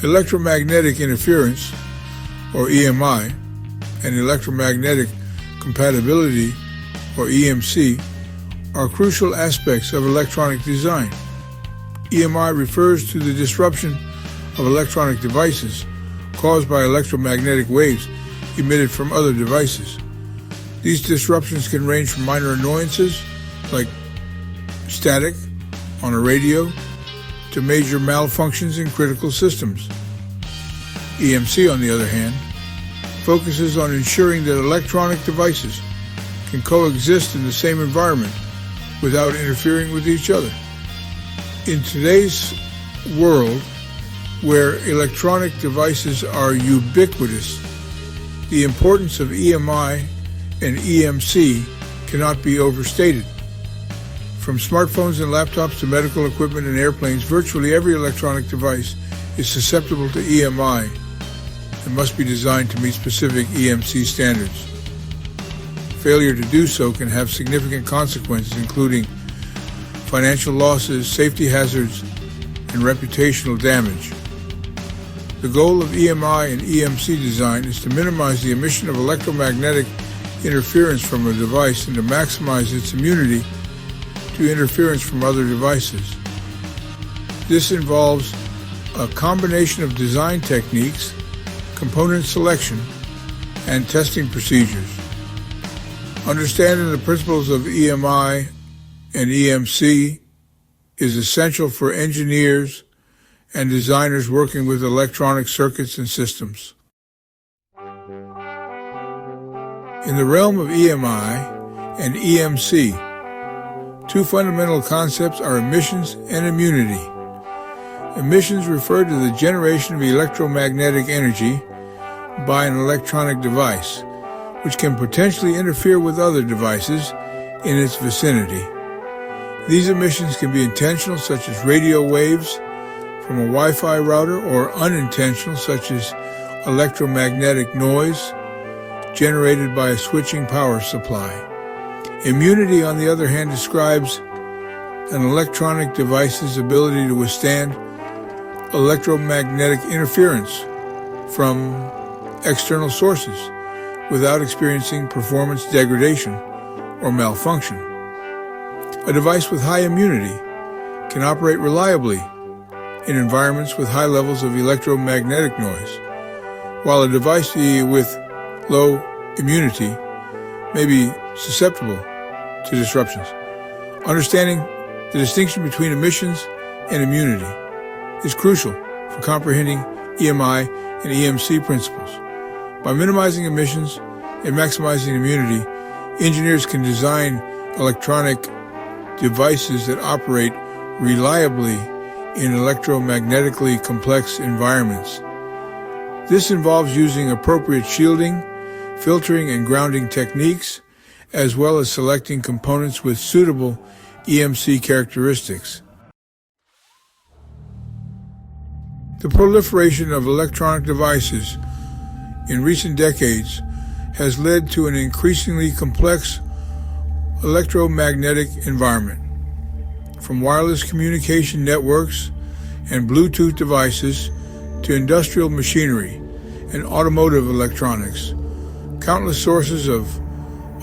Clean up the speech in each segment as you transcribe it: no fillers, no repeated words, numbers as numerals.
Electromagnetic interference, or EMI, and electromagnetic compatibility, or EMC, are crucial aspects of electronic design. EMI refers to the disruption of electronic devices caused by electromagnetic waves emitted from other devices. These disruptions can range from minor annoyances, like static on a radio, to major malfunctions in critical systems. EMC, on the other hand, focuses on ensuring that electronic devices can coexist in the same environment without interfering with each other. In today's world, where electronic devices are ubiquitous, the importance of EMI and EMC cannot be overstated. From smartphones and laptops to medical equipment and airplanes, virtually every electronic device is susceptible to EMI and must be designed to meet specific EMC standards. Failure to do so can have significant consequences, including financial losses, safety hazards, and reputational damage. The goal of EMI and EMC design is to minimize the emission of electromagnetic interference from a device and to maximize its immunity to interference from other devices. This involves a combination of design techniques, component selection, and testing procedures. Understanding the principles of EMI and EMC is essential for engineers and designers working with electronic circuits and systems. In the realm of EMI and EMC, two fundamental concepts are emissions and immunity. Emissions refer to the generation of electromagnetic energy by an electronic device, which can potentially interfere with other devices in its vicinity. These emissions can be intentional, such as radio waves from a Wi-Fi router, or unintentional, such as electromagnetic noise generated by a switching power supply. Immunity, on the other hand, describes an electronic device's ability to withstand electromagnetic interference from external sources without experiencing performance degradation or malfunction. A device with high immunity can operate reliably in environments with high levels of electromagnetic noise, while a device with low immunity may be susceptible to disruptions. Understanding the distinction between emissions and immunity is crucial for comprehending EMI and EMC principles. By minimizing emissions and maximizing immunity, engineers can design electronic devices that operate reliably in electromagnetically complex environments. This involves using appropriate shielding, filtering, and grounding techniques, as well as selecting components with suitable EMC characteristics. The proliferation of electronic devices in recent decades has led to an increasingly complex electromagnetic environment. From wireless communication networks and Bluetooth devices to industrial machinery and automotive electronics, countless sources of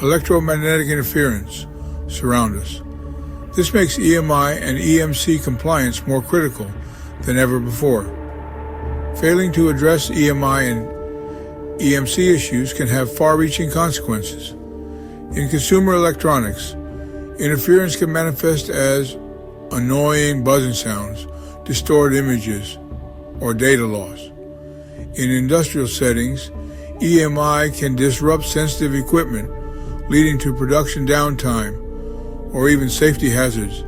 electromagnetic interference surround us. This makes EMI and EMC compliance more critical than ever before. Failing to address EMI and EMC issues can have far-reaching consequences. In consumer electronics, interference can manifest as annoying buzzing sounds, distorted images, or data loss. In industrial settings, EMI can disrupt sensitive equipment, leading to production downtime or even safety hazards.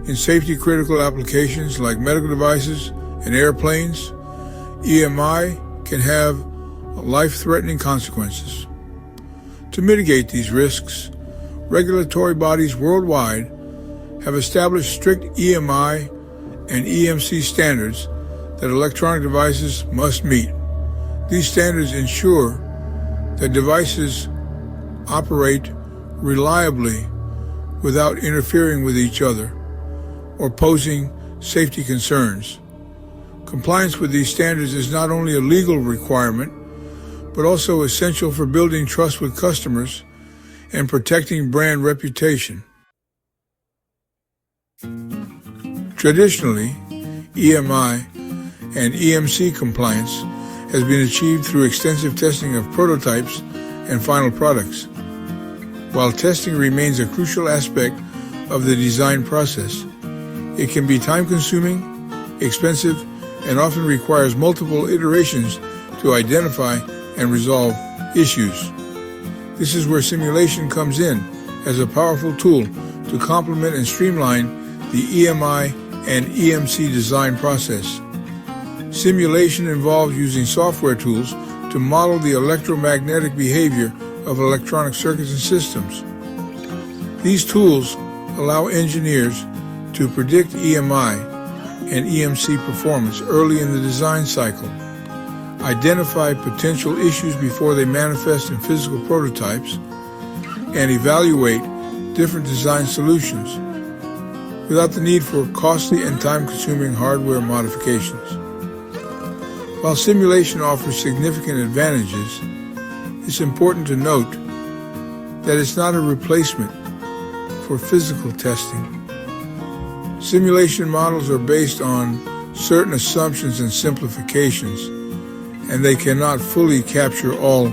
In safety-critical applications like medical devices and airplanes, EMI can have life-threatening consequences. To mitigate these risks, regulatory bodies worldwide have established strict EMI and EMC standards that electronic devices must meet. These standards ensure that devices operate reliably without interfering with each other or posing safety concerns. Compliance with these standards is not only a legal requirement, but also essential for building trust with customers and protecting brand reputation. Traditionally, EMI and EMC compliance has been achieved through extensive testing of prototypes and final products. While testing remains a crucial aspect of the design process, it can be time-consuming, expensive, and often requires multiple iterations to identify and resolve issues. This is where simulation comes in as a powerful tool to complement and streamline the EMI and EMC design process. Simulation involves using software tools to model the electromagnetic behavior of electronic circuits and systems. These tools allow engineers to predict EMI and EMC performance early in the design cycle, identify potential issues before they manifest in physical prototypes, and evaluate different design solutions without the need for costly and time-consuming hardware modifications. While simulation offers significant advantages, it's important to note that it's not a replacement for physical testing. Simulation models are based on certain assumptions and simplifications, and they cannot fully capture all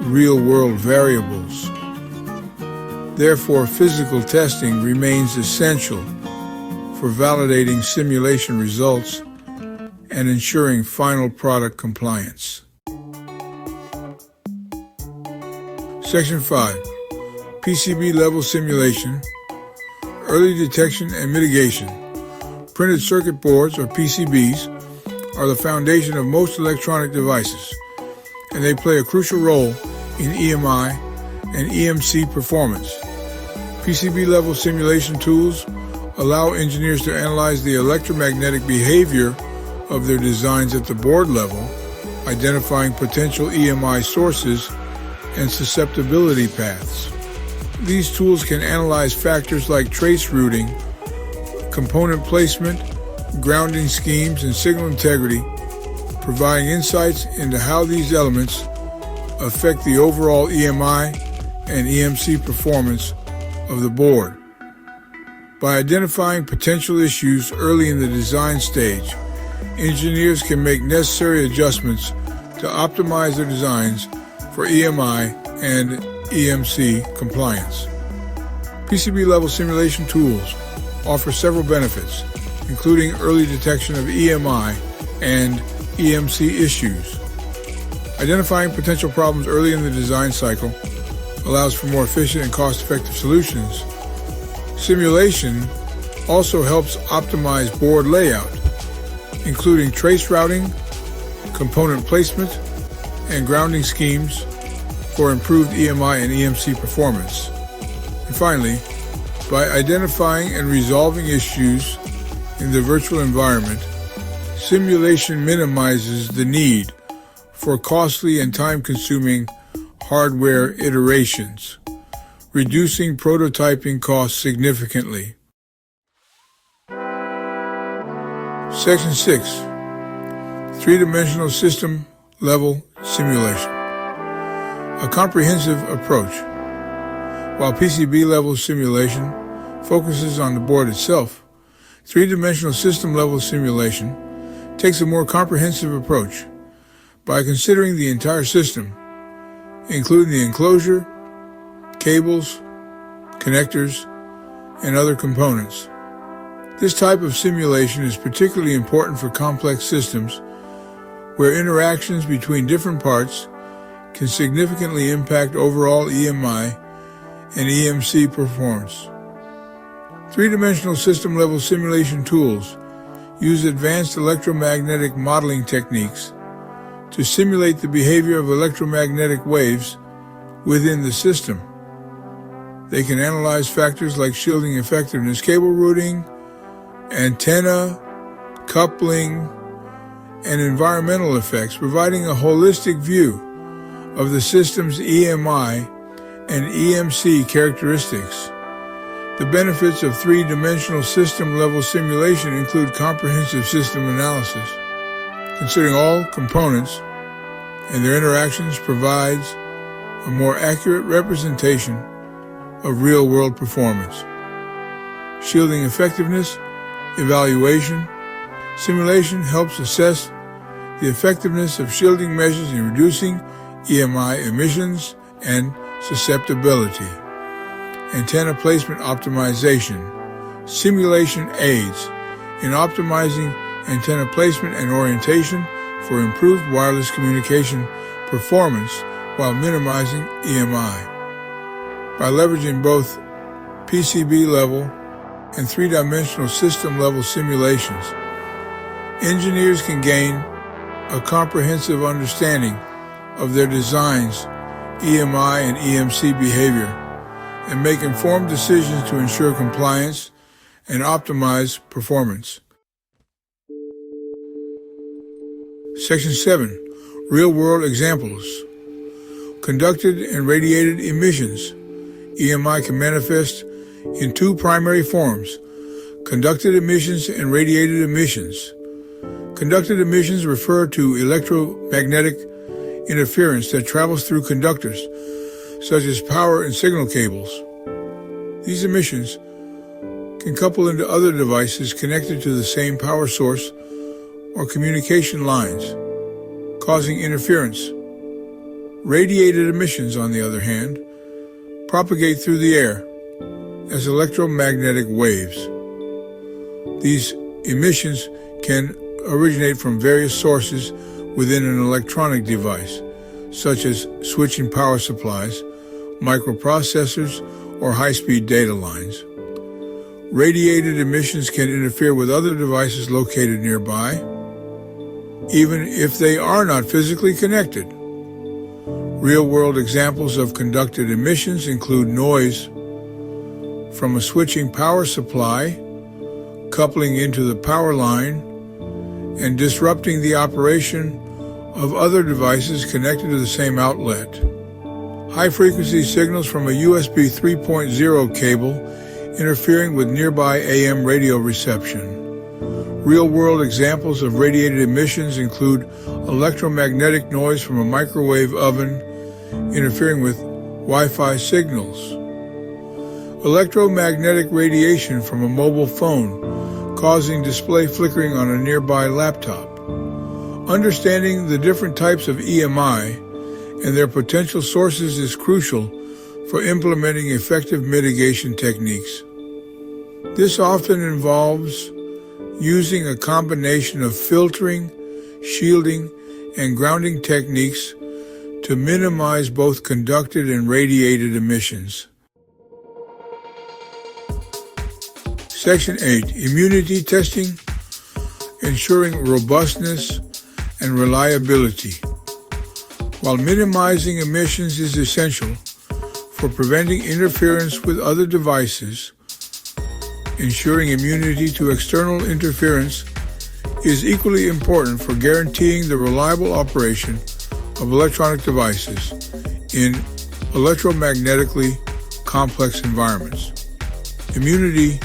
real-world variables. Therefore, physical testing remains essential for validating simulation results and ensuring final product compliance. Section 5. PCB level simulation, early detection and mitigation. Printed circuit boards, or PCBs, are the foundation of most electronic devices, and they play a crucial role in EMI and EMC performance. PCB-level simulation tools allow engineers to analyze the electromagnetic behavior of their designs at the board level, identifying potential EMI sources and susceptibility paths. These tools can analyze factors like trace routing, component placement, grounding schemes, and signal integrity, providing insights into how these elements affect the overall EMI and EMC performance of the board. By identifying potential issues early in the design stage, engineers can make necessary adjustments to optimize their designs for EMI and EMC compliance. PCB-level simulation tools offer several benefits, including early detection of EMI and EMC issues. Identifying potential problems early in the design cycle allows for more efficient and cost-effective solutions. Simulation also helps optimize board layout, including trace routing, component placement, and grounding schemes for improved EMI and EMC performance. And finally, by identifying and resolving issues in the virtual environment, simulation minimizes the need for costly and time-consuming hardware iterations, reducing prototyping costs significantly. Section 6. Three-dimensional system level simulation. A comprehensive approach. While PCB level simulation focuses on the board itself, three-dimensional system level simulation takes a more comprehensive approach by considering the entire system, including the enclosure, cables, connectors, and other components. This type of simulation is particularly important for complex systems where interactions between different parts can significantly impact overall EMI and EMC performance. Three-dimensional system-level simulation tools use advanced electromagnetic modeling techniques to simulate the behavior of electromagnetic waves within the system. They can analyze factors like shielding effectiveness, cable routing, antenna, coupling, and environmental effects, providing a holistic view of the system's EMI and EMC characteristics. The benefits of three-dimensional system-level simulation include comprehensive system analysis, considering all components and their interactions provides a more accurate representation of real-world performance. Shielding effectiveness, evaluation, simulation helps assess the effectiveness of shielding measures in reducing EMI emissions and susceptibility. Antenna placement optimization. Simulation aids in optimizing antenna placement and orientation for improved wireless communication performance while minimizing EMI. By leveraging both PCB level and three-dimensional system-level simulations, engineers can gain a comprehensive understanding of their design's EMI and EMC behavior and make informed decisions to ensure compliance and optimize performance. Section 7. Real-world examples. Conducted and radiated emissions. EMI can manifest in two primary forms: conducted emissions and radiated emissions. Conducted emissions refer to electromagnetic interference that travels through conductors, such as power and signal cables. These emissions can couple into other devices connected to the same power source or communication lines, causing interference. Radiated emissions, on the other hand, propagate through the air as electromagnetic waves. These emissions can originate from various sources within an electronic device, such as switching power supplies, microprocessors, or high-speed data lines. Radiated emissions can interfere with other devices located nearby, even if they are not physically connected. Real-world examples of conducted emissions include noise from a switching power supply, coupling into the power line, and disrupting the operation of other devices connected to the same outlet. High-frequency signals from a USB 3.0 cable interfering with nearby AM radio reception. Real-world examples of radiated emissions include electromagnetic noise from a microwave oven interfering with Wi-Fi signals. Electromagnetic radiation from a mobile phone causing display flickering on a nearby laptop. Understanding the different types of EMI and their potential sources is crucial for implementing effective mitigation techniques. This often involves using a combination of filtering, shielding, and grounding techniques to minimize both conducted and radiated emissions. Section 8. Immunity testing, ensuring robustness and reliability. While minimizing emissions is essential for preventing interference with other devices, ensuring immunity to external interference is equally important for guaranteeing the reliable operation of electronic devices in electromagnetically complex environments. Immunity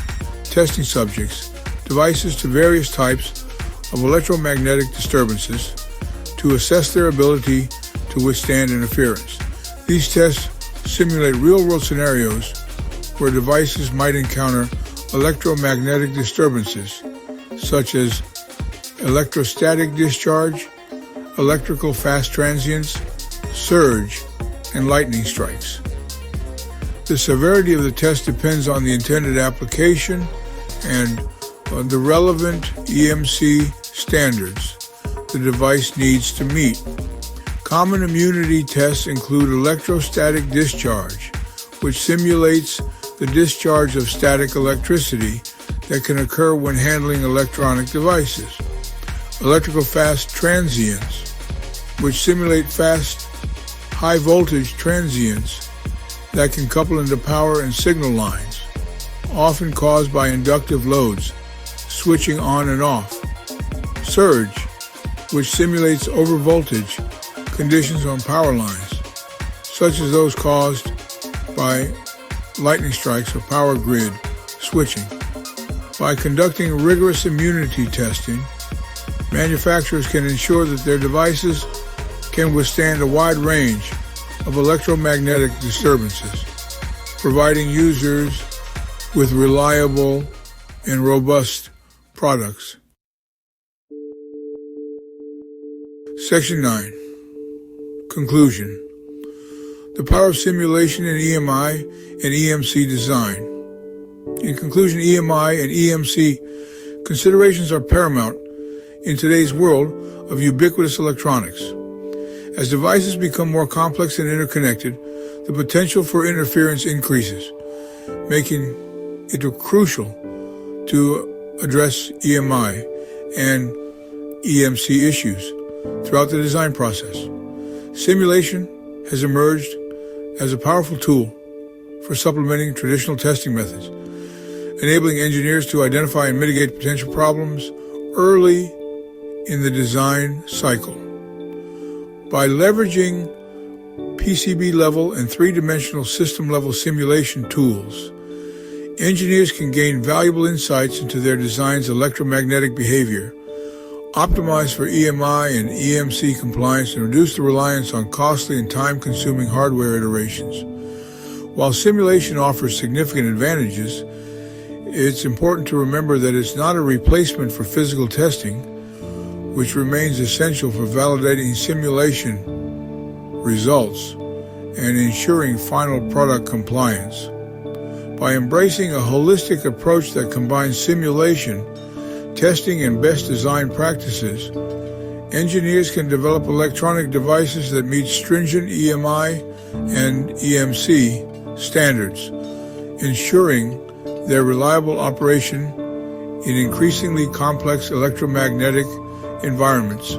testing subjects devices to various types of electromagnetic disturbances to assess their ability to withstand interference. These tests simulate real-world scenarios where devices might encounter electromagnetic disturbances, such as electrostatic discharge, electrical fast transients, surge, and lightning strikes. The severity of the test depends on the intended application and on the relevant EMC standards the device needs to meet. Common immunity tests include electrostatic discharge, which simulates the discharge of static electricity that can occur when handling electronic devices. Electrical fast transients, which simulate fast, high-voltage transients that can couple into power and signal lines, often caused by inductive loads, switching on and off. Surge, which simulates overvoltage conditions on power lines, such as those caused by lightning strikes or power grid switching. By conducting rigorous immunity testing, manufacturers can ensure that their devices can withstand a wide range of electromagnetic disturbances, providing users with reliable and robust products. Section 9. Conclusion. The power of simulation in EMI and EMC design. In conclusion, EMI and EMC considerations are paramount in today's world of ubiquitous electronics. As devices become more complex and interconnected, the potential for interference increases, making it crucial to address EMI and EMC issues throughout the design process. Simulation has emerged as a powerful tool for supplementing traditional testing methods, enabling engineers to identify and mitigate potential problems early in the design cycle. By leveraging PCB-level and three-dimensional system-level simulation tools, engineers can gain valuable insights into their design's electromagnetic behavior, optimize for EMI and EMC compliance, and reduce the reliance on costly and time-consuming hardware iterations. While simulation offers significant advantages, it's important to remember that it's not a replacement for physical testing, which remains essential for validating simulation results and ensuring final product compliance. By embracing a holistic approach that combines simulation, testing, and best design practices, engineers can develop electronic devices that meet stringent EMI and EMC standards, ensuring their reliable operation in increasingly complex electromagnetic environments.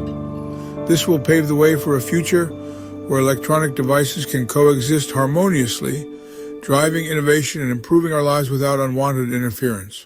This will pave the way for a future where electronic devices can coexist harmoniously, driving innovation and improving our lives without unwanted interference.